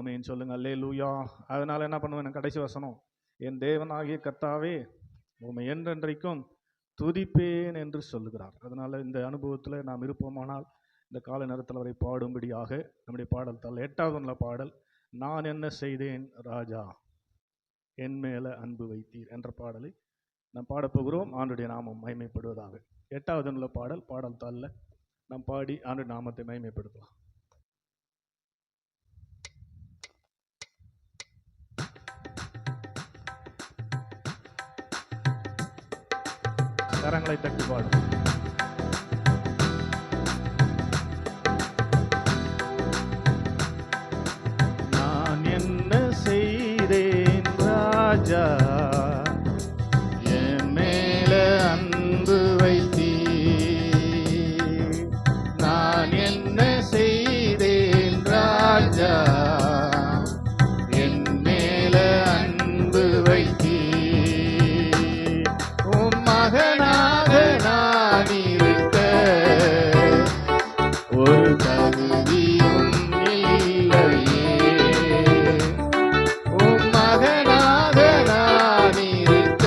ஆமேன் சொல்லுங்க. அல்லேலூயா. அதனால என்ன பண்ணுவேன்? கடைசி வசனம், என் தேவனாகிய கர்த்தாவே உம்மை என்றென்றைக்கும் துதிப்பேன் என்று சொல்லுகிறார். அதனால இந்த அனுபவத்தில் நாம் இருப்போமானால் இந்த கால நேரத்தில் அவரை பாடும்படியாக நம்முடைய பாடல் தாள் 8வது பாடல், நான் என்ன செய்தேன் ராஜா என் மேல அன்பு வைத்தீர் என்ற பாடலை நாம் பாடப்போகிறோம். ஆண்டுடைய நாமம் மகிமைப்படுவதாக. 8வது பாடல் பாடல் தாளில் நாம் பாடி ஆண்டு நாமத்தை மகிமைப்படுத்தலாம். கரங்களை தட்டி பாடும். நான் என்ன செய்தேன் ராஜா என் மேல அன்பு வைத்தீர். நான் என்ன செய்தேன் ராஜா என் மேல அன்பு வைத்தீர். உம் மகனாக நான் இருக்க ஒரு தகுதியும் இல்லையே. உம் மகனாக நான் இருக்க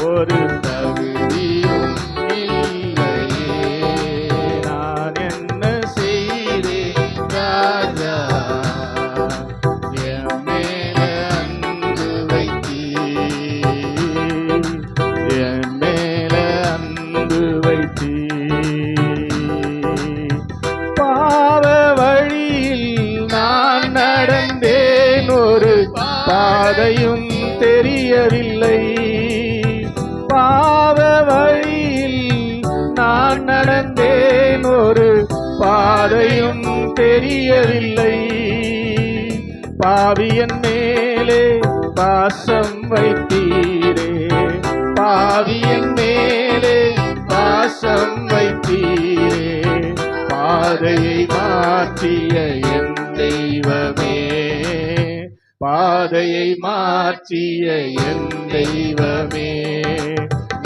ஒரு தகுதியும் இல்லையே. நான் என்ன செய்தேன் ராஜா என் மேல அன்பு வைத்தீர். என் மேல அன்பு வைத்தீர். பாவ வழியில் நான் நடந்தேன், ஒரு பாதையும் தெரியவில்லை. பாவ வழியில் நான் நடந்தேன், ஒரு பாதையும் தெரியவில்லை. பாவியன் மேலே பாசம் வைத்தீரே, பாவியன் மேலே பாசம் வைத்தீரே. பாதையை மாற்றிய என் தெய்வமே, பாதையை மாற்றிய என் தெய்வமே.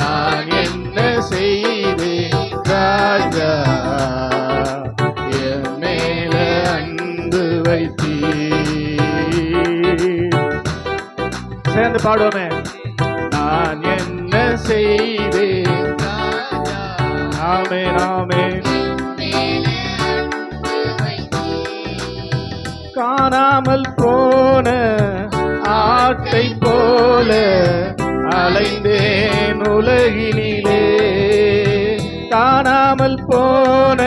நான் என்ன செய்தேன் ராஜா என் மேல அன்பு வைத்தீர். சேர்ந்து பாடுவோமே. நான் என்ன செய்தேன் ராஜா. ஆமென் ஆமென். காணாமல் போன ஆட்டை போல அலைந்தேன் உலகினிலே. காணாமல் போன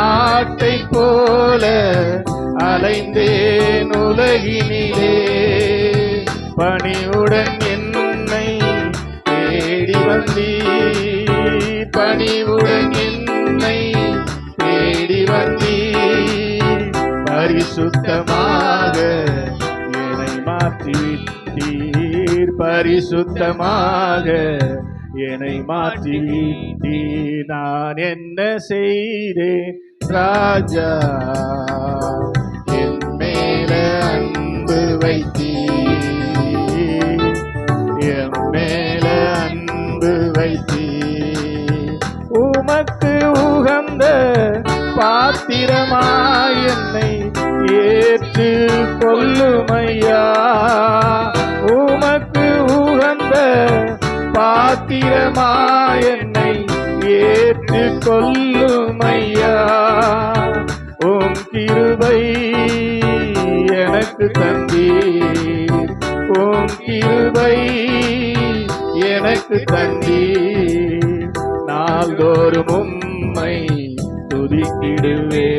ஆட்டை போல அலைந்தேன் உலகினிலே. பணிவுடன் என்னை தேடி வந்தீர், பணிவுடன் என்னை தேடி வந்தீர். பரிசுத்தமாக என்னை மாற்றிவிட்டீர், பரிசுத்தமாக என்னை மாற்றிவிட்டீர். நான் என்ன செய்தேன் ராஜா என் மேல அன்பு வைத்தீர். என் மேல அன்பு வைத்தீர். உமக்கு உகந்த பாத்திரமாய் என்னை ஏற்று கொள்ளுமையா. உமக்கு உகந்த பாத்திரமாய் என்னை ஏற்று கொள்ளுமையா. உம் கிருபை எனக்கு தந்தீர், உம் கிருபை எனக்கு தந்தீர். நாள்தோறும் உம்மை துதித்திடுவே,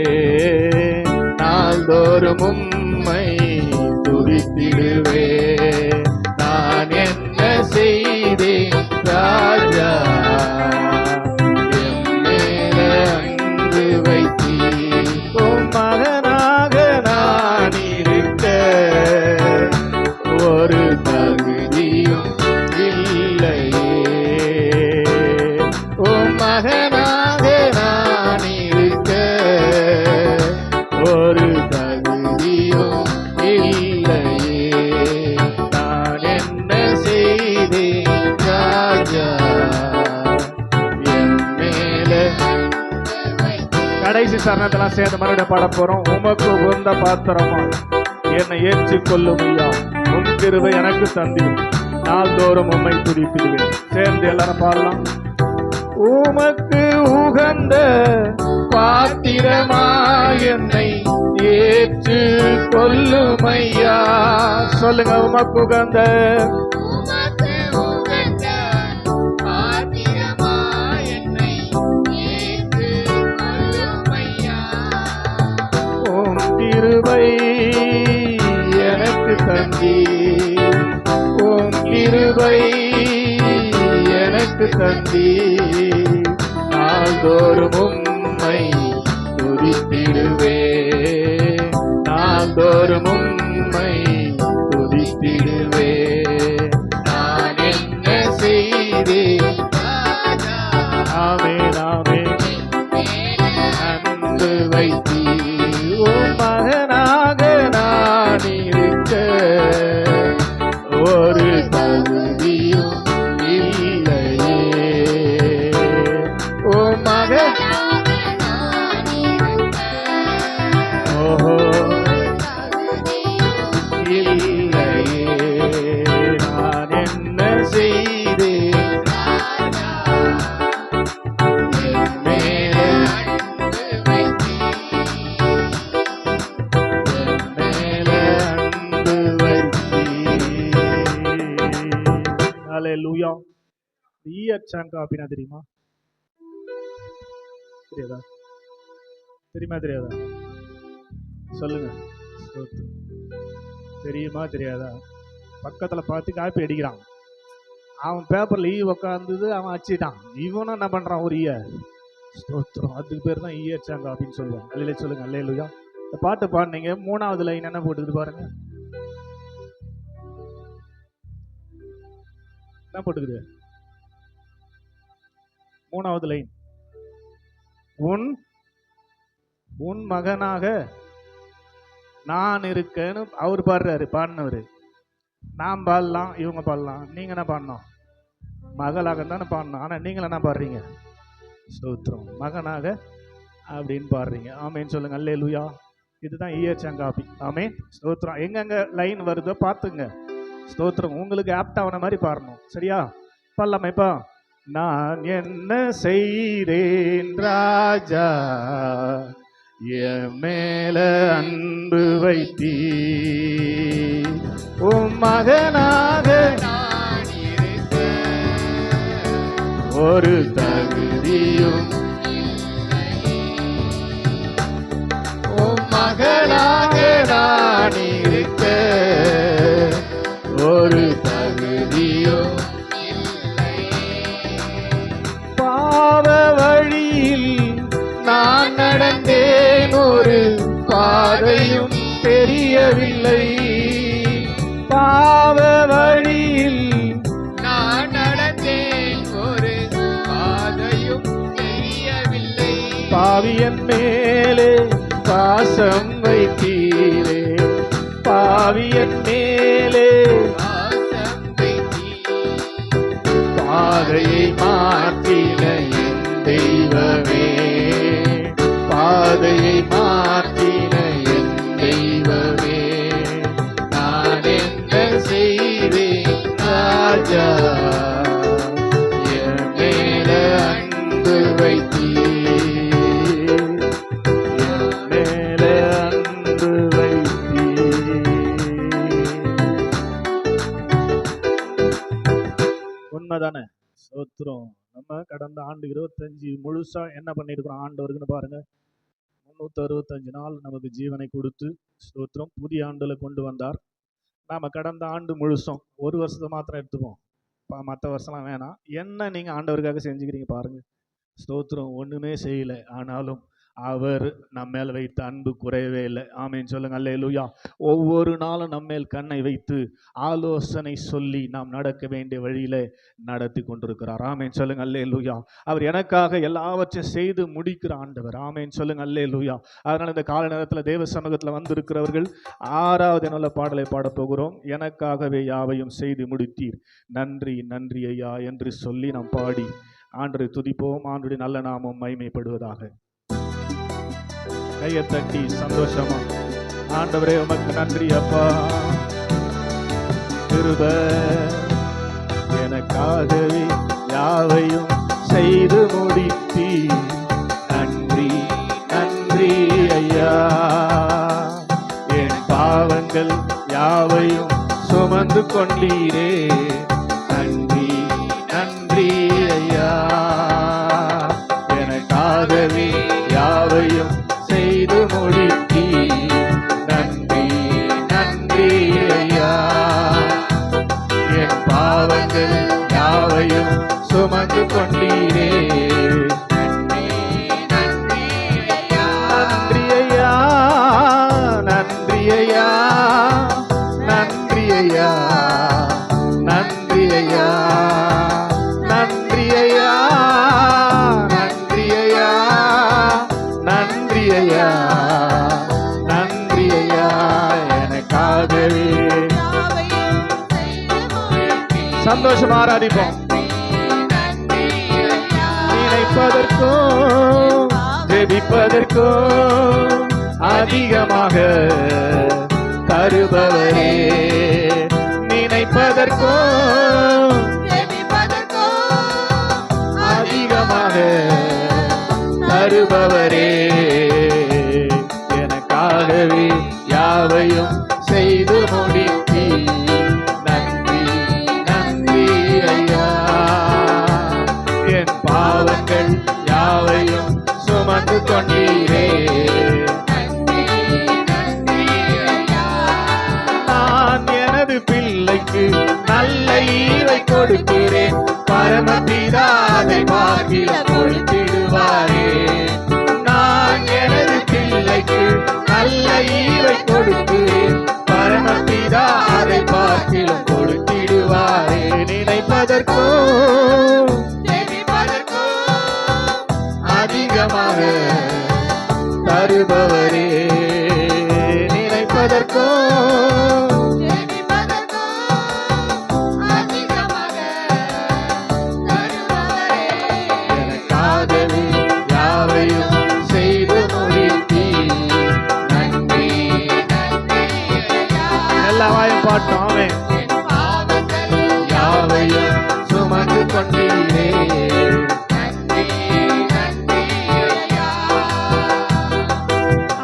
நாள்தோறும் உம்மை துதித்திடுவே. நான் என்ன செய்தேன் ராஜா என் மேல அன்பு வைத்தீர். உம் மகனாக நான் இருக்க ஒரு தகுதியும் இல்லையே. உம் மகனாக நான் இருக்க ஒரு தகுதியும் இல்லையே. கடைசி சரணத்தெல்லாம் சேர்ந்து மறுபடியும் பாட போறோம். உமக்கு உகந்த பாத்திரமா என்னை ஏற்றிக் கொள்ளும் ஐயா, உம் கிருபை எனக்கு தந்தீர், நாள்தோறும் உம்மை துதித்திடுவேன். சேர்ந்து எல்லாரும் பாடலாம். உமக்கு உகந்த பாத்திரமா என்னை ஏற்று கொள்ளும் ஐயா. சொல்லுங்க, உமக்கு உகந்த கிருபை எனக்கு தந்தீர், உம் கிருபை எனக்கு தந்தீர், நாள்தோறும் உம்மை துதித்திடுவே, நாள்தோறும் உம்மை துதித்திடுவே. நான் என்ன செய்தேன்? ஆமென் ஆமென். அன்பு வைத்தீர், உம் மகனாக நான் இருக்க ஒரு தகுதியும் இல்லையே. உம் மகனாக நான் இருக்க ஓஹோ இல்லையே. நான் என்ன செய்தேன்? என் மேலே ஹல்லேலூயா. ஈயச்சாங்கா அப்படின்னா தெரியுமா? தெரியாதா? தெரியுமா தெரியாதா? சொல்லுங்க. தெரியுமா தெரியாதா? பக்கத்துல பார்த்து காப்பி அடிக்கிறான். அவன் பேப்பர்ல ஈ உக்காந்தது, அவன் அடிச்சிட்டான். இவனும் என்ன பண்றான்? ஒரு ஈய ஸ்தோத்திரம். அதுக்கு பேர் தான் ஈயச்சாங்கா அப்படின்னு சொல்லுவாங்க. அல்லேலூயா சொல்லுங்க. அல்லேலூயா. இந்த பாட்டு பாடுனீங்க, 3வது லைன் என்ன போட்டுக்குது பாருங்க. என்ன போட்டுக்குது? 3வது லைன், உன் உன் மகனாக நான் இருக்கேன்னு அவர் பாடுறாரு. பாடினவர் நான் பாடலாம், இவங்க பாடலாம். நீங்க என்ன பாடணும்? மகளாக தானே பாடணும். ஆனா நீங்க என்ன பாடுறீங்க? ஸ்தோத்திரம், மகனாக அப்படின்னு பாடுறீங்க. ஆமேன்னு சொல்லுங்க. அல்லேலூயா. இதுதான் ஈயச்சாங்காப்பி. ஆமேன். ஸ்தோத்திரம். எங்கெங்க லைன் வருதோ பார்த்துங்க. ஸ்தோத்திரம். உங்களுக்கு ஆப்டான மாதிரி பாடணும். சரியா? பாடலாமா இப்போ? நான் என்ன செய்தேன் ராஜா, என் மேல அன்பு வைத்தீ, உம் மகனாக நான் இருக்க ஒரு தகுதியும், உம் மகனாக நான் இருக்க ஒரு தகுதியும், பாவ வழியில் நான் நடந்தேன், ஒரு பாதையும் தெரியவில்லை. பாவ வழியில் நான் நடந்தேன், ஒரு பாதையும் தெரியவில்லை. பாவியன் மேலே பாசம் வைத்தீரே, பாவியன் மேலே பாசம் வைத்தீரே, பாதையை மாற்றின என் தெய்வமே, பாதையை மாற்றின என் தெய்வமே. நான் என்ன செய்தேன் ராஜா, என் மேல அன்பு வைத்தீர், என் மேல அன்பு வைத்தீர். உண்மைதானே? ஸ்தோத்திரம். நம்ம கடந்த ஆண்டு 25 முழுசா என்ன பண்ணிருக்கிறோம் ஆண்டவருக்குன்னு பாருங்க. 365 நாள் நமக்கு ஜீவனை கொடுத்து ஸ்தோத்திரம் புதிய ஆண்டுல கொண்டு வந்தார். நாம கடந்த ஆண்டு முழுசும், ஒரு வருஷத்தை மாத்திரம் எடுத்துப்போம், மற்ற வருஷம்லாம் வேணாம். என்ன நீங்க ஆண்டவருக்காக செஞ்சுக்கிறீங்க பாருங்க. ஸ்தோத்திரம். ஒண்ணுமே செய்யல, ஆனாலும் அவர் நம்ம மேல் வைத்த அன்பு குறையவே இல்லை. ஆமேன் சொல்லுங்க. அல்லேலூயா. ஒவ்வொரு நாளும் நம்ம மேல் கண்ணை வைத்து ஆலோசனை சொல்லி நாம் நடக்க வேண்டிய வழியில நடத்தி கொண்டிருக்கிறார். ஆமேன் சொல்லுங்க. அல்லேலூயா. அவர் எனக்காக எல்லாவற்றையும் செய்து முடிக்கிற ஆண்டவர். ஆமேன் சொல்லுங்க. அல்லேலூயா. அதனால இந்த கால நேரத்தில் தேவ சமூகத்தில் வந்திருக்கிறவர்கள் 6வது நல்ல பாடலை பாடப் போகிறோம். எனக்காகவே யாவையும் செய்து முடித்தீர், நன்றி நன்றி ஐயா என்று சொல்லி நாம் பாடி ஆண்டவரை துதிப்போம். ஆண்டவருடைய நல்ல நாமம் மகிமைப்படுவதாக. கையை தட்டி சந்தோஷமா ஆண்டவரே உமக்கு நன்றி அப்பா. கிருபை எனக்காகவே யாவையும் செய்து முடித்தீ. நன்றி நன்றி ஐயா. என் பாவங்கள் யாவையும் சுமந்து கொண்டீரே. நன்றி நன்றி ஐயா. எனக்காகவே யாவையும் செய்து முடித்தீ. நன்றி நன்றி ஐயா. என் பாவங்கள் யாவையும் சுமந்து கொண்டீரே. நன்றி ஐயா. நன்றி ஐயா. நன்றி ஐயா. நன்றி ஐயா. நன்றி ஐயா. நன்றி ஐயா. நன்றி ஐயா. நன்றி ஐயா. எனக்காகவே சந்தோஷமா ஆராதிப்போம். நினைப்பதற்கும் ஜெபிப்பதற்கும் அதிகமாக தருபவரே. நினைப்பதற்கும் அதிகமாக தருபவரே. எனக்காகவே யாவையும் செய்து முடித்தீ. நன்றி நன்றி ஐயா. என் பாவங்கள் யாவையும் சுமந்து கொண்டீரே. நான் எனது பிள்ளைக்கு நல்ல ஈவை கொடுக்கிறேன். பரமபிதா அதை பார்க்கில கொடுத்திடுவாரே. நான் எனது பிள்ளைக்கு நல்ல ஈவை கொடுக்கிறேன். பரமபிதா அதை பார்க்கில கொடுத்திடுவாரே. நினைப்பதற்கும் அதிகமாக தருபவரே. நினைப்பதற்கும் எனக்காகவே யாவையும் செய்து முடித்தீ. நன்றி எல்லா வாயும் பாட்டோமே. யாவையும் சுமந்து கொண்டீரே.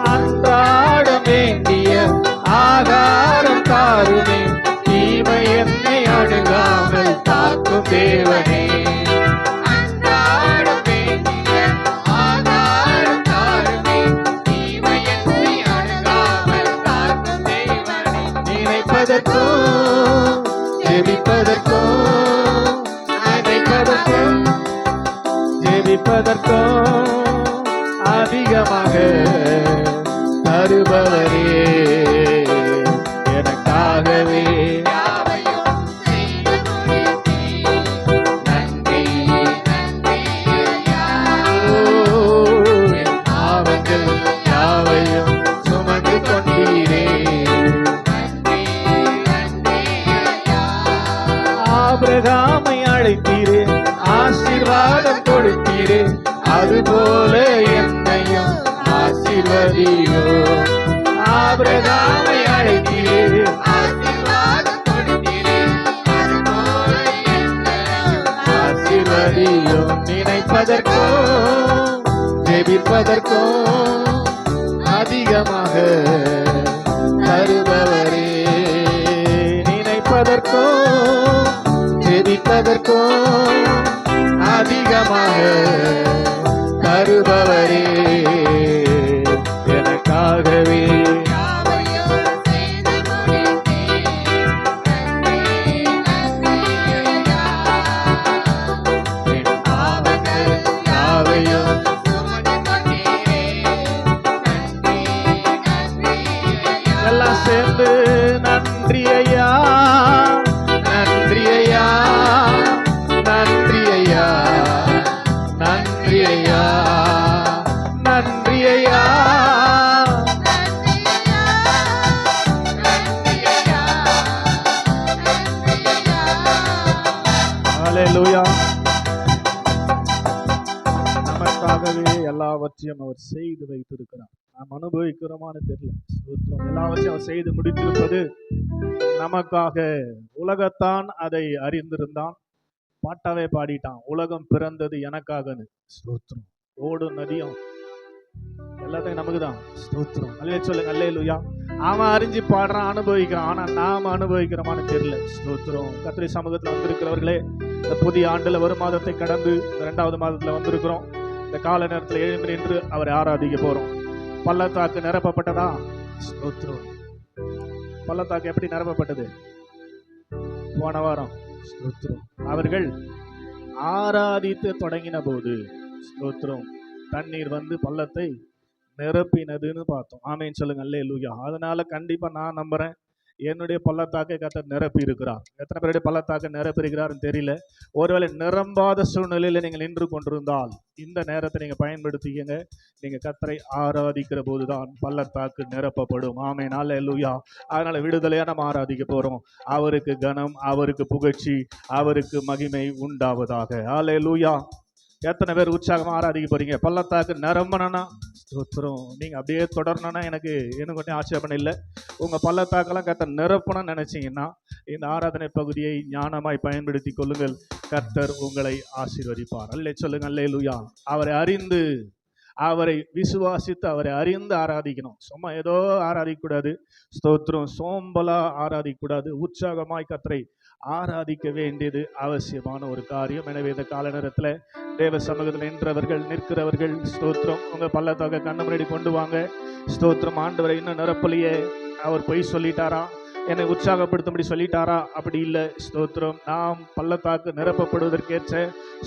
அன்றாடம் வேண்டிய ஆகாரம் தாருமே. தீமை என்னை அணுகாமல் காக்கும் தேவனே. நினைப்பதற்கும் ஜெபிப்பதற்கும் நினைப்பதற்கும் ஜெபிப்பதற்கும் அதிகமாக தருபவரே. எனக்காகவே நன்றி என் பாவங்கள் யாவையும் சுமந்து கொண்டீரே. ஆபிரகாமை அழைத்தீரே. ஆசீர்வாதம் கொடுத்தீரே. அதுபோல என்னையும் ஆசீர்வதியோ. ஆபிரகாமை அழைத்தீரே. ஆசீர்வதியோ. நினைப்பதற்கும் ஜெபிப்பதற்கும் அதிகமாக தருபவரே. நினைப்பதற்கும் ஜெபிப்பதற்கும் அதிகமாக தருபவரே. எனக்காகவே என் பாவங்கள் யாவையும் எல்லாம் சேர்ந்து நன்றி ஐயா. நன்றி ஐயா. நன்றி ஐயா. நன்றி ஐயா. நன்றி ஐயா. ஹல்லேலூயா. நமக்காகவே எல்லாவற்றையும் நிச்சயம் அவர் செய்து வைத்திருக்கிறார். நாம் அனுபவிக்கிறோமான்னு தெரியல. ஸ்தோத்திரம். எல்லாவற்றையும் அவர் செய்து முடித்திருப்பது நமக்காக. உலகத்தான் அதை அறிந்திருந்தான், பாட்டாவே பாடிட்டான், உலகம் பிறந்தது எனக்காகன்னு. ஸ்தோத்திரம். ஓடும் நதியும் எல்லாத்தையும் நமக்கு தான். ஸ்தோத்திரம். அல்லே சொல்லுங்க, அல்லேலூயா. அவன் அறிஞ்சு பாடுறான், அனுபவிக்கிறான். ஆனா நாம அனுபவிக்கிறோமான்னு தெரியல. ஸ்தோத்திரம். கர்த்தருடைய சமூகத்தில் வந்திருக்கிறவர்களே, இந்த புதிய ஆண்டுல ஒரு மாதத்தை கடந்து 2வது மாதத்துல வந்திருக்கிறோம். இந்த கால நேரத்தில் எழுந்து நின்று அவரை ஆராதிக்க போறோம். பள்ளத்தாக்கு நிரப்பப்பட்டதா? ஸ்தோத்திரம். பள்ளத்தாக்கு எப்படி நிரப்பப்பட்டது? போன வாரம். ஸ்தோத்திரம். அவர்கள் ஆராதித்து தொடங்கின போது ஸ்தோத்திரம் தண்ணீர் வந்து பள்ளத்தை நிரப்பினதுன்னு பார்த்தோம். ஆமேன்னு சொல்லுங்க, அல்லேலூயா. அதனால கண்டிப்பா நான் நம்புறேன், என்னுடைய பள்ளத்தாக்கை கர்த்தர் நிரப்பி இருக்கிறார். எத்தனை பேருடைய பள்ளத்தாக்கை நிரப்பி இருக்கிறாருன்னு தெரியல. ஒருவேளை நிரம்பாத சூழ்நிலையில நீங்கள் நின்று கொண்டிருந்தால் இந்த நேரத்தை நீங்க பயன்படுத்திக்கங்க. நீங்க கர்த்தரை ஆராதிக்கிற போதுதான் பள்ளத்தாக்கு நிரப்பப்படும். ஆமென், அல்லேலூயா. அதனால விடுதலையா நம்ம ஆராதிக்க போறோம். அவருக்கு கனம், அவருக்கு புகழ்ச்சி, அவருக்கு மகிமை உண்டாவதாக. அல்லேலூயா. எத்தனை பேர் உற்சாகமா ஆராதிக்க போறீங்க? பள்ளத்தாக்கு நிரம்பணும்னா ஸ்தோத்திரம். நீங்க அப்படியே தொடரணும்னா எனக்கு கொஞ்சம் ஆட்சேபணம் இல்லை. உங்க பள்ளத்தாக்கெல்லாம் கர்த்தர் நிரப்பணும்னு நினைச்சீங்கன்னா இந்த ஆராதனை பகுதியை ஞானமாய் பயன்படுத்தி கொள்ளுங்கள். கர்த்தர் உங்களை ஆசீர்வதிப்பார். அல்லே சொல்லுங்க, அல்லேலூயா. அவரை அறிந்து, அவரை விசுவாசித்து, அவரை அறிந்து ஆராதிக்கணும். சும்மா ஏதோ ஆராதிக்க கூடாது. ஸ்தோத்திரம். சோம்பலா ஆராதிக்க கூடாது. உற்சாகமாய் கர்த்தரை ஆராதிக்க வேண்டியது அவசியமான ஒரு காரியம். எனவே இந்த கால நேரத்தில் தேவ சமூகத்தில் நின்றவர்கள், நிற்கிறவர்கள், ஸ்தோத்திரம், உங்க பள்ளத்தாக்க கண்ணு முன்னாடி கொண்டு வாங்க. ஸ்தோத்திரம். ஆண்டவரை இன்னும் நிரப்பலையே, அவர் பொய் சொல்லிட்டாரா, என்னை உற்சாகப்படுத்தும்படி சொல்லிட்டாரா? அப்படி இல்லை. ஸ்தோத்திரம். நாம் பள்ளத்தாக்கு நிரப்பப்படுவதற்கேற்ற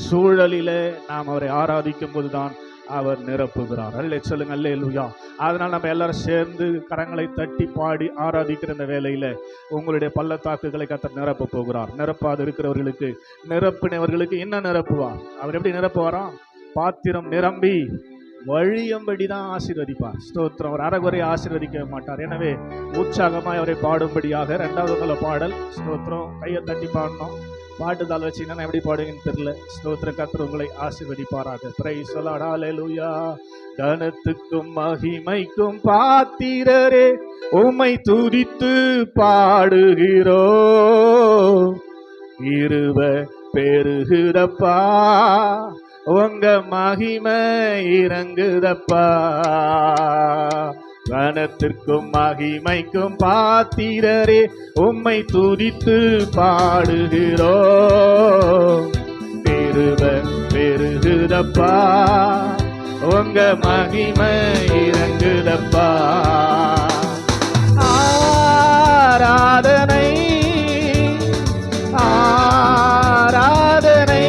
சூழலில நாம் அவரை ஆராதிக்கும் போதுதான் அவர் நிரப்புகிறார். அல்லே சொல்லுங்க, அல்லேலூயா. அதனால் நம்ம எல்லாரும் சேர்ந்து கரங்களை தட்டி பாடி ஆராதிக்கிற இந்த வேளையில உங்களுடைய பள்ளத்தாக்குகளை கர்த்தர் நிரப்ப போகிறார். நிரப்பாது இருக்கிறவர்களுக்கு, நிரப்பினவர்களுக்கு இன்னும் நிரப்புவார். அவர் எப்படி நிரப்புவாராம்? பாத்திரம் நிரம்பி வழியும்படி தான் ஆசீர்வதிப்பார். ஸ்தோத்திரம். அவர் அறகுறை ஆசீர்வதிக்க மாட்டார். எனவே உற்சாகமாய் அவரை பாடும்படியாக 2வது பாடல். ஸ்தோத்திரம். கையை தட்டி பாடணும். பாட்டுதால் வச்சீங்கன்னா எப்படி பாடுவீங்கன்னு தெரியல. ஸ்தோத்திர. கர்த்தர் உங்களை ஆசீர்வதிப்பாராக. Praise the Lord. ஹல்லேலூயா. கனத்துக்கும் மகிமைக்கும் பாத்திரரே, உம்மை துதித்து பாடுகிறோம். கிருப பெருகுதப்பா, உங்க மகிமை இறங்குதப்பா. கனத்திற்கும் மகிமைக்கும் பாத்திரரே, உம்மை துதித்து பாடுகிறோம். கிருப பெருகுதப்பா, உங்க மகிமை இறங்குதப்பா. ஆராதனை, ஆராதனை,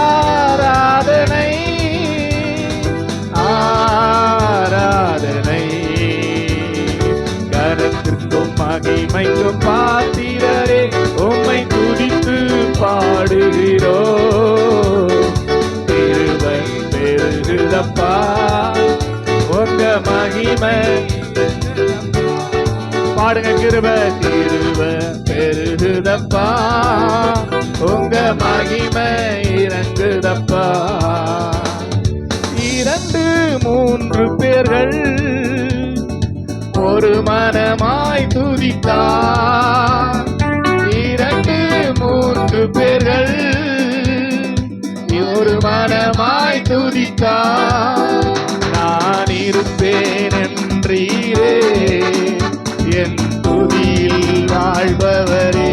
ஆராதனை, ஆராதனை. கரத்திற்கும் மகிமைக்கும் பாத்திரரே, உம்மை துதித்து பாடுகிறோம். கிருபை பெருகுதப்பா, உங்க மகிமை. பாடுங்க. கிருபை, கிருபை பெருகுதப்பா, உங்க மகிமை இறங்குதப்பா. 2-3 பேர்கள் ஒரு மனமாய் துதித்தார். 2-3 பேர்கள் ஒரு மனமாய் துதித்தார். நான் இருப்பேன் என்றீரே, என் துதியில் வாழ்பவரே.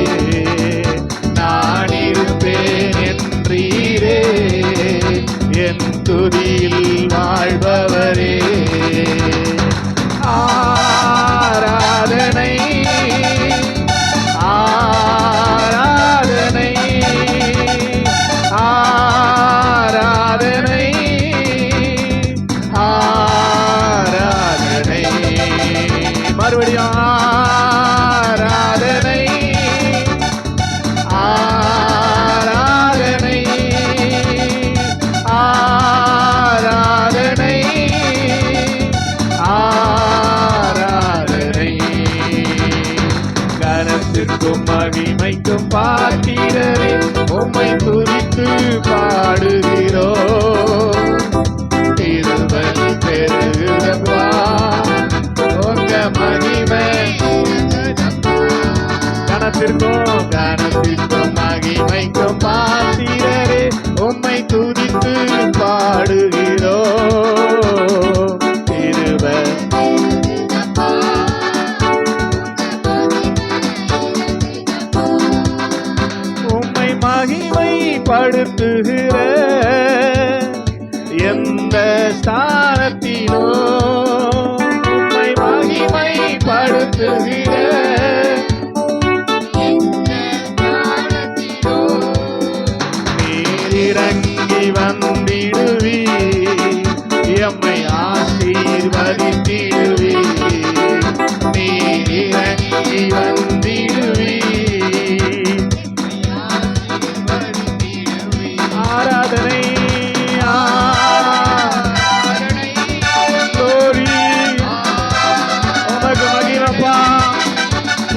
நான் இருப்பேன் என்றீரே, என் துதியில் வாழ்பவரே. ஆராதனை, ஆராதனை, ஆராதனை, ஆராதனை. மறுபடியும் ஆராதனை, ஆராதனை, ஆராதனை, ஆராதனை. கனத்திற்கும் மகிமைக்கும் பாத்திரரே, உம்மை துதித்து பாடுகிறோம். படுத்துகிற எந்த ஸ்தானத்திலோ உம்மை மகிமைப்படுத்துகிற நீர் இறங்கி வந்திடுவி எம்மை ஆசீர்வதித்திடுவி நீர் இறங்கி வந்திடுவி ஆராதனை உமக்கு மகிமைப்பா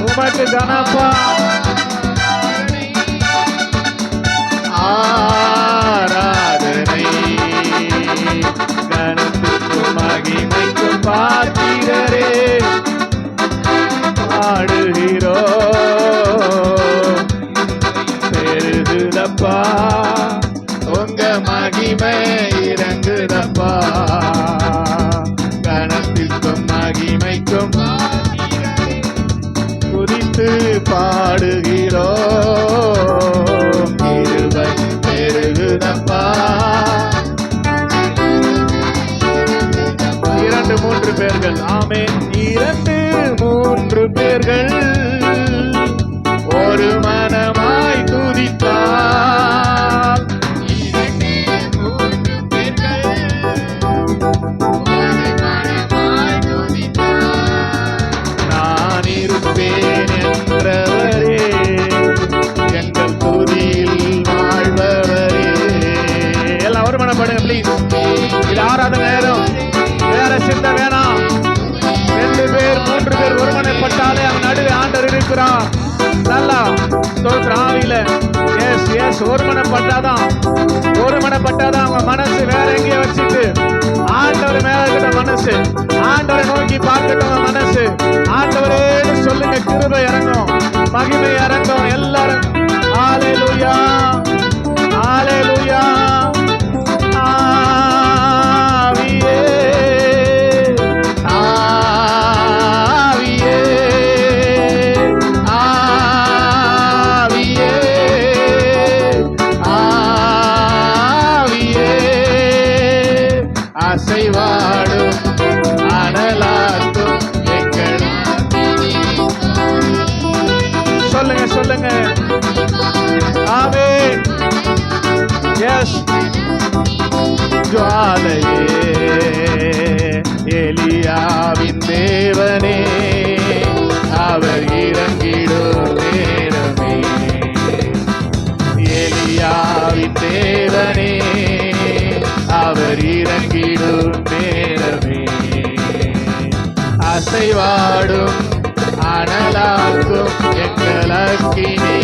உமக்கு கனப்பா ஆராதனை கனத்துக்கும் மகிமைக்கும் பாத்திரரே பாடுகிறோ பெருகுதப்பா உங்க மகிமை இறங்குதப்பா கனத்திற்கும் மகிமைக்கும் குறித்து பாடுகிறோம் கிருபை பெருகுதப்பா 2-3 பேர்கள் ஆமென் 2-3 பேர்கள் ஒரு மனமாய் துதித்தார் நான் இருப்பேன் என்றவரே எங்கள் துதியில் வாழ்பவரே எல்லாம் ஒரு மனப்படுங்க ப்ளீஸ் இது ஆராத நேரம் வேற சிந்த வேணாம் 2 பேர் 3 பேர் ஒருமனைப்பட்டாலே அவன் நடுவே ஆண்டவர் இருக்கிறார் நல்லா ஸ்தோத்திர ஆவியில எஸ் ஒருமனைப்பட்டாதான் அவங்க மனசு வேற எங்கேயோ வச்சுட்டு ஆண்டவர் மேல இருக்கிற மனசு ஆண்டவரை நோக்கி பார்க்கட்டும் மனசு ஆண்டவரே சொல்லுங்க கிருபை இறங்கும் மகிமை இறங்கும் எல்லாரும் ஹல்லேலூயா ஹல்லேலூயா ஆவியே ஆவியே ஆவியே ஆவியே அசைவாடும் அனலாக்கும் எங்கள் சொல்லுங்க ஆமென் எஸ் ஜுவாலையே எலியாவின் தேவனே அவர் இறங்கிடும் நேரமே எலியாவின் தேவனே அவர் இறங்கிடும் நேரமே அசைவாடும் அனலாக்கும் எங்கள் அக்கினி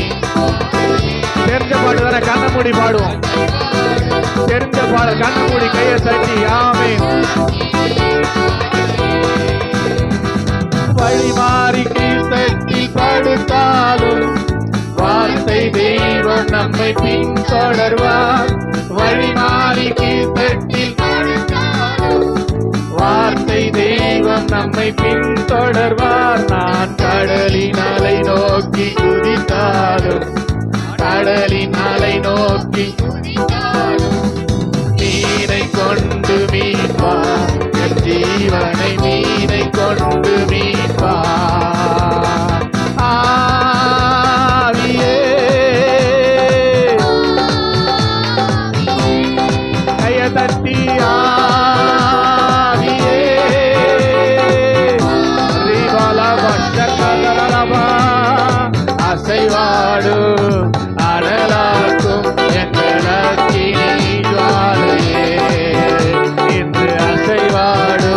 தெரிஞ்ச பாட்டு தானே கண்ண மூடி பாடுவோம் தெரிஞ்ச பாட கண்ண மூடி கையை தட்டி ஆமென் வழி மாறி கீழ்த்தட்டி படுத்தாலும் வார்த்தை தெய்வம் நம்மை பின்தொடர்வார் வழி மாறி கீழ்த்தட்டி வார்த்தை தெய்வம் நம்மை பின்தொடர்வார் நான் கடலின் அலை நோக்கி குதித்தாலும் கடலின் அலை நோக்கி மீனை கொண்டு மீட்பார் என் ஜீவனை மீனை கொண்டு மீட்பார் ஆவியே கைய தட்டி ஆவியே அசைவாடு அனலாக்கும் எங்கள் அக்கினி ஜுவாலையே இன்று அசைவாடு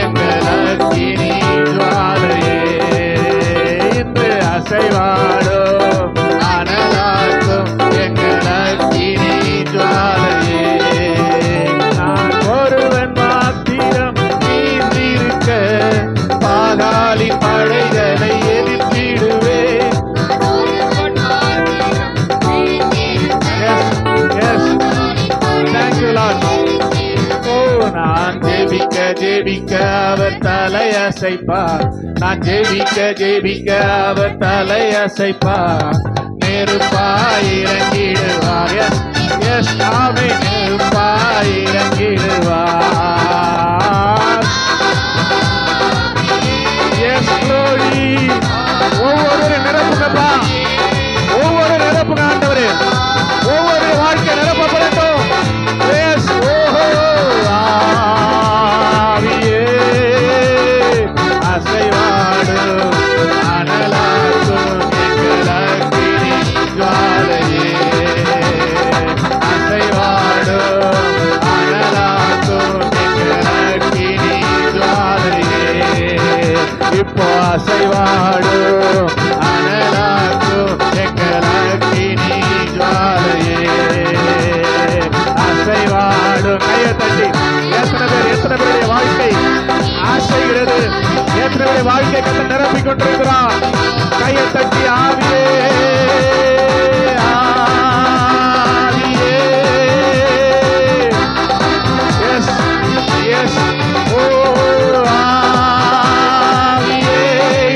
எங்கள் அக்கினி ஜுவாலையே இன்று அசைவாடு அனலாக்கும் எங்கள் அக்கினி ஜுவாலையே நான் ஒருவன் மாத்திரம் நீந்திருக்க பாதாளின் படைகளை எதிர்த்திடுவேன் நான் ஜெபிக்க அவர் தலையசைப்பார் நான் ஜெபிக்க அவர் தலையசைப்பார் நெருப்பாய் இறங்கிடுவார். எஸ் எஸ் ஆமே நெருப்பாய் இறங்கிடுவார். S glory. ஒவ்வொரு நிரப்புங்கப்பா, ஒவ்வொரு நிரப்புங்க ஆண்டவரே, ஒவ்வொரு வாழ்க்கை நிரப்பப்படட்டும். எஸ் ஓஹோ ஆவியே அசைவாடும் அனலாக்கும் எங்கள் அக்கினி ஜுவாலையே, அசைவாடும் அனலாக்கும் எங்கள் அக்கினி ஜுவாலையே, இப்போ அசைவாடும் அனலாக்கும் எங்கள் அக்கினி ஜுவாலையே, அசைவாடும். கையை தட்டி எத்தனை பேருடைய வாழ்க்கை ஆசைகிறது, எத்தனை பேருடைய வாழ்க்கை கத்த நிரப்பிக் கொண்டிருக்கிறார். கையை தட்டி ஆவியே ஆவியே. எஸ் எஸ் ஓ ஆவியே.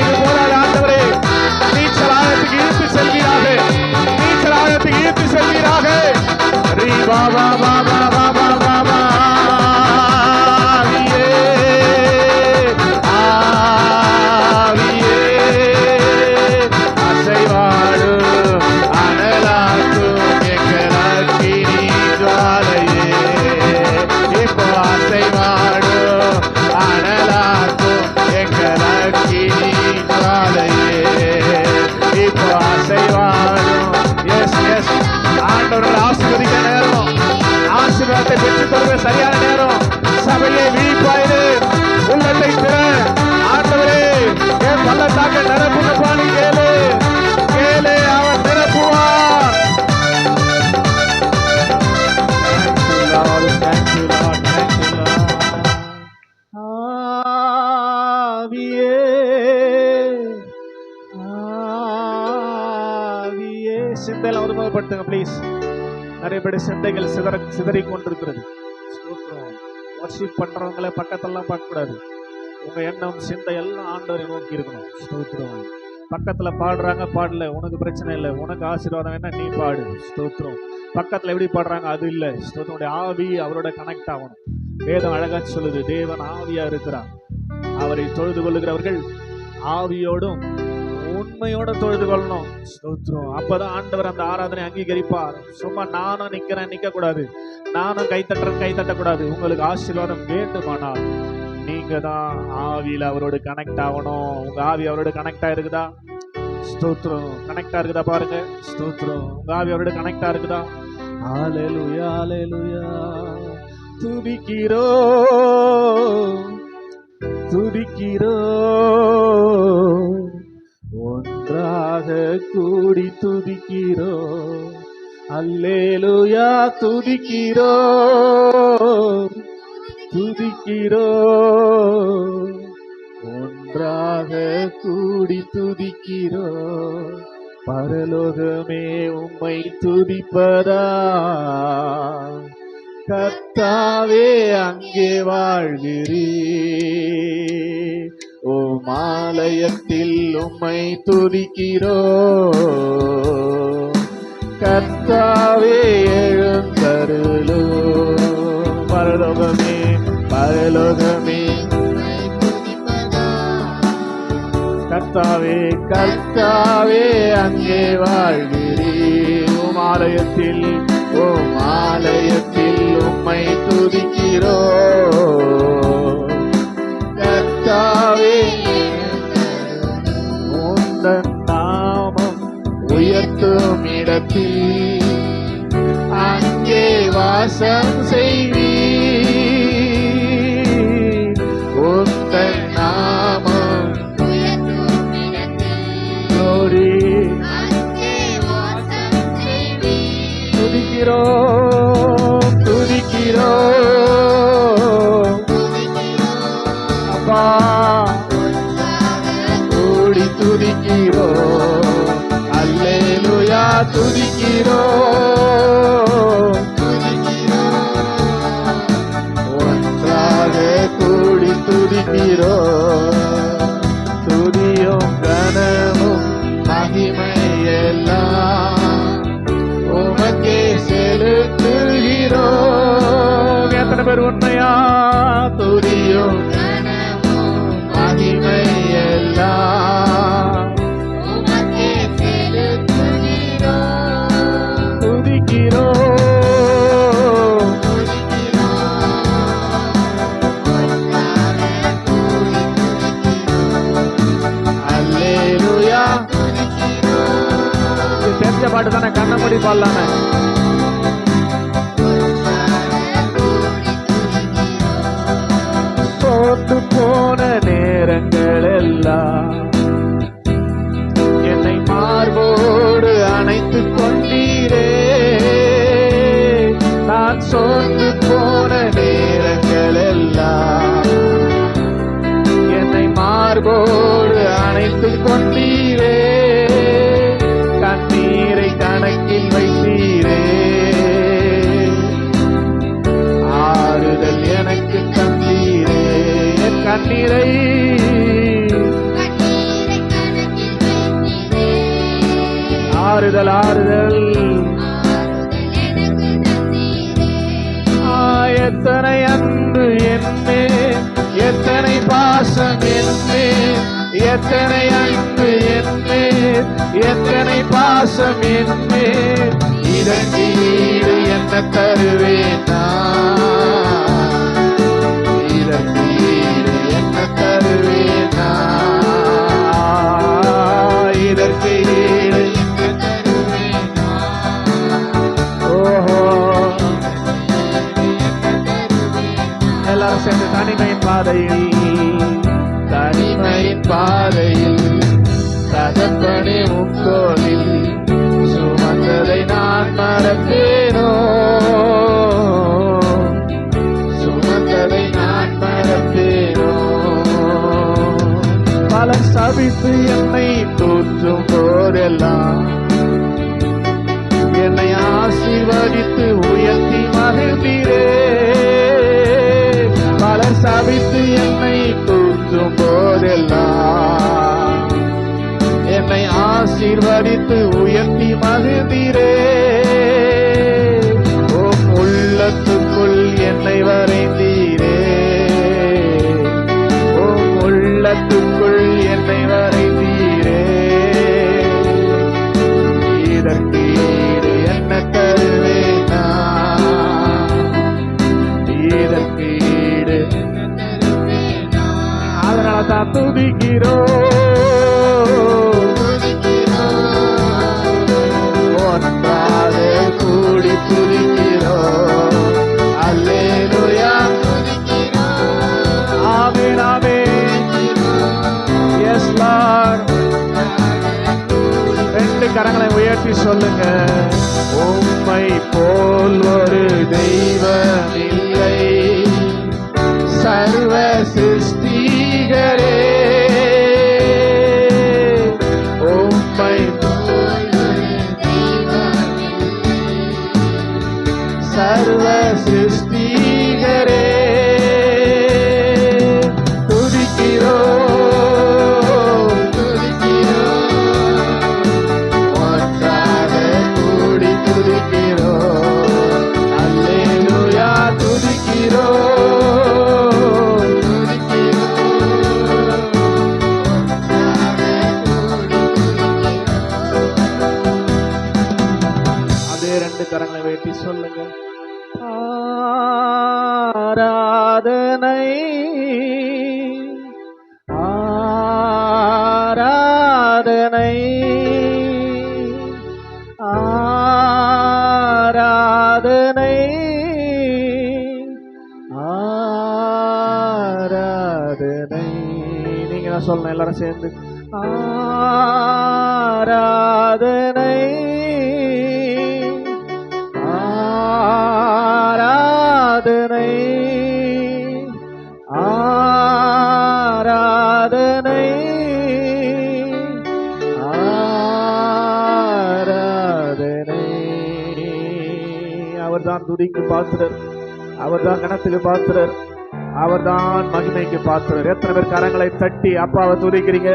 இது போராட ஆண்டவரே நீச்சல் ஆழத்துக்கு இழுத்து செல்வீராக, நீச்சல் ஆழத்துக்கு இழுத்து செல்வீராக. ரீ பாபா பாபா பாபா பாபா ஆவியே ஆவியே அசைவாடும் அனலாக்கும் எங்கள் அக்கினி ஜுவாலையே, இப்போ அசைவாடும் அனலாக்கும் எங்கள் அக்கினி ஜுவாலையே, இப்போ அசைவாடும். எஸ் எஸ் ஆண்டவர்கள் ஆசீர்வதிக்க நேரம், ஆசீர்வாதத்தை பெற்றுக் கொள்வது சரியான நேரம். சபையை விழிப்பாயிரு, உள்ளத்தை திற. ஆண்டவரே என் பள்ளத்தாக்க நிரப்புங்கப்பான்னு கேளு, கேளு, அவர் நிரப்புவார். Thank you, Lord. Thank you, Lord. ஆவியே ஆவியே. சிந்தையில ஒருமுகப்படுத்துங்க ப்ளீஸ். நிறைய பேர் சிந்தைகள் சிதறி கொண்டிருக்கிறது. வர்ஷிப் பண்றவங்களை பக்கத்தெல்லாம் பார்க்க கூடாது. உங்க எண்ணம் சிந்தை எல்லாம் ஆண்டவரை நோக்கி இருக்கணும். ஸ்தோத்திரம். பக்கத்துல பாடுறாங்க, பாடல, உனக்கு பிரச்சனை இல்லை, உனக்கு ஆசீர்வாதம் என்ன, நீ பாடு. ஸ்தோத்திரம். பக்கத்துல எப்படி பாடுறாங்க அது இல்லை. ஸ்தோத்திரனுடைய ஆவி அவரோட கனெக்ட் ஆகணும். வேதம் அழகா சொல்லுது, தேவன் ஆவியா இருக்கிறார். அவரை தொழுது கொள்ளுகிறவர்கள் ஆவியோடும் உண்மையோட தொழுது கொள்ளணும். ஸ்தோத்திரம். அப்பதான் ஆண்டவர் அந்த ஆராதனை அங்கீகரிப்பார். சும்மா நானும் நிக்கிறேன் நிக்க கூடாது, நானும் கை தட்டக்கூடாது. உங்களுக்கு ஆசீர்வாதம் வேண்டுமானால் நீங்க தான் ஆவியில அவரோடு கனெக்ட் ஆகணும். உங்க ஆவி அவரோட கனெக்ட் ஆயிருக்குதா? ஸ்தோத்திரம். கனெக்ட் ஆயிருக்குதா பாருங்க. ஸ்தோத்திரம். உங்க ஆவி அவரோட கனெக்ட் ஆயிருக்குதா? ஹல்லேலூயா ஹல்லேலூயா. துதிக்கிறோம் ஒன்றாக கூடி துதிக்கிறோம். அல்லேலூயா. துதிக்கிறோம் ஒன்றாக கூடி துதிக்கிறோம். பரலோகமே உம்மை துதிப்பதா, கர்த்தாவே அங்கே வாழ்கிறீர். ஓ ஆலயத்தில் உம்மை துதிக்கிறோம். கர்த்தாவே எழுந்தருளும். பரலோகமே கர்த்தாவே அங்கே வாழ்கிறீர். உம் ஆலயத்தில் உம்மை துதிக்கிறோம். கர்த்தாவே உந்தன் நாமம் உயர்த்தும் இடத்தில் அங்கே வாசம் செய்வீர். உந்தன் நாமம் துதிக்கிறோம் அப்பா, கூடி துதிக்கிறோம். அல்லேலூயா. துதிக்கிறோம் ஒன்றாக கூடி துதிக்கிறோம். துதியும் கனமும் மகிமை எல்லாம் பாடி பாடலானே. சோர்ந்து போன நேரங்கள் எல்லாம் என்னை மார்போடு அணைத்துக் கொண்டீரே. நான் சோர்ந்து போன நேரங்கள் எல்லாம் என்னை மார்போடு அணைத்துக் கொண்டீரே. கண்ணீரை கணக்கில் வைத்தீரே. ஆறுதல் எனக்கு தந்தீரே. என் கண்ணீரை ஆறுதல் ஆறுதல். எத்தனை அன்பு என்னே, எத்தனை பாசம் என்னே, எத்தனை அன்பு என்னே, எத்தனை பாசம் என்னே. இதற்கு ஈடு என்ன தருவேன் நான்? இதற்கு ஈடு என்ன தருவேன் நான்? இதற்கு ஈடு எல்லாரும் சேர்ந்து தனிமையின் பாதையில் தகப்பனே முக்கோலில் சுமந்ததை நான் மறப்பேனோ? சுமந்ததை நான் மறப்பேனோ? பலர் சபித்து என்னை தூற்றும் போதெல்லாம் என்னை ஆசீர்வதித்து உயர்த்தி மகிழ்ந்தீரே. பலர் சபித்து என்னை தூற்றும் போதெல்லாம் என்னை ஆசீர்வதித்து உயர்த்தி மகிழ்ந்தீரே. உம் உள்ளத்துக்குள் என்னை வரைந்தீரே. உம் உள்ளத்துக்குள் என்னை வரைந்தீரே. இதற்கு ஈடு என்ன தருவேன் நான்? இதற்கு ஈடு அதனால தான் துதிக்கிறோம். ஒன்றாக கூடி துதிக்கிறோம். Hallelujah. Amen amen. Yes Lord. ரெண்டு கரங்களை உயர்த்தி சொல்லுங்க. உம்மை போல் ஒரு தெய்வம் இல்லை, சர்வ சிருஷ்டிகரே. உம்மை போல் ஒரு தெய்வம் இல்லை, சர்வ சிருஷ்டிகரே. துதிக்கிறோம் துதிக்கிறோம். ஒன்றாக கூடி துதிக்கிறோம். அல்லேலூயா. துதிக்கிறோம் துதிக்கிறோம். அதே ரெண்டு கரங்களை வெட்டி சொல்லுங்க. ஆராதனை ஆராதனை ஆராதனை ஆராதனை. நீங்க தான் சொல்லணும் எல்லாரும் சேர்ந்து. ஆராதனை ஆராதனை ஆராதனை ஆராதனை. அவர்தான் துதிக்கு பாத்திரர், அவர்தான் கணத்துக்கு பாத்திரர், அவர்தான் மகிமைக்கு பாத்திரர். எத்தனை பேர் கரங்களை தட்டி அப்பாவை துதிக்கிறீங்க?